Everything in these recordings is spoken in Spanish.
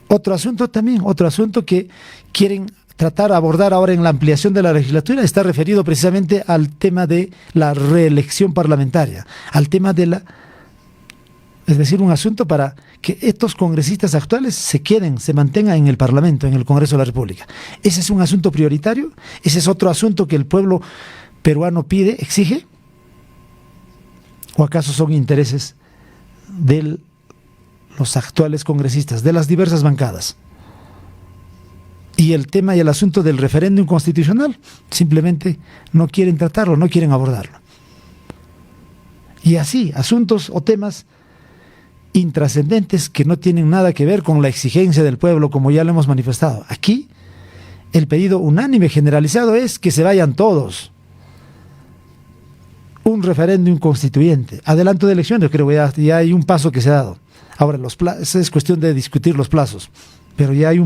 Otro asunto que quieren tratar de abordar ahora en la ampliación de la legislatura está referido precisamente al tema de la reelección parlamentaria, al tema de es decir, un asunto para que estos congresistas actuales se mantengan en el Parlamento, en el Congreso de la República. Ese es un asunto prioritario, ese es otro asunto que el pueblo peruano pide, exige, o acaso son intereses de los actuales congresistas, de las diversas bancadas. Y el tema y el asunto del referéndum constitucional, simplemente no quieren tratarlo, no quieren abordarlo. Y así, asuntos o temas intrascendentes que no tienen nada que ver con la exigencia del pueblo, como ya lo hemos manifestado. Aquí, el pedido unánime generalizado es que se vayan todos. Un referéndum constituyente, adelanto de elecciones, creo que ya hay un paso que se ha dado. Ahora, es cuestión de discutir los plazos, pero ya hay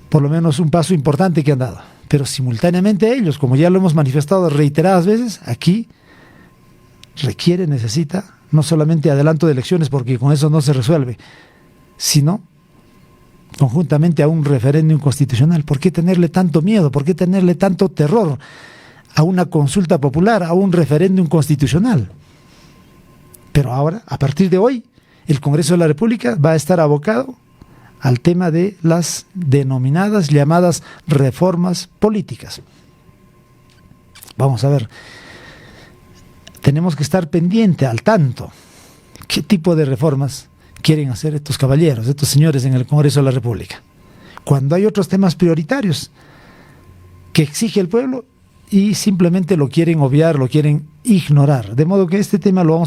por lo menos un paso importante que han dado. Pero simultáneamente ellos, como ya lo hemos manifestado reiteradas veces, aquí necesita no solamente adelanto de elecciones, porque con eso no se resuelve, sino conjuntamente a un referéndum constitucional. ¿Por qué tenerle tanto miedo? ¿Por qué tenerle tanto terror a una consulta popular, a un referéndum constitucional? Pero ahora, a partir de hoy, el Congreso de la República va a estar abocado al tema de las denominadas, llamadas reformas políticas. Vamos a ver, tenemos que estar pendiente, al tanto, qué tipo de reformas quieren hacer estos caballeros, estos señores en el Congreso de la República, cuando hay otros temas prioritarios que exige el pueblo y simplemente lo quieren obviar, lo quieren ignorar. De modo que este tema lo vamos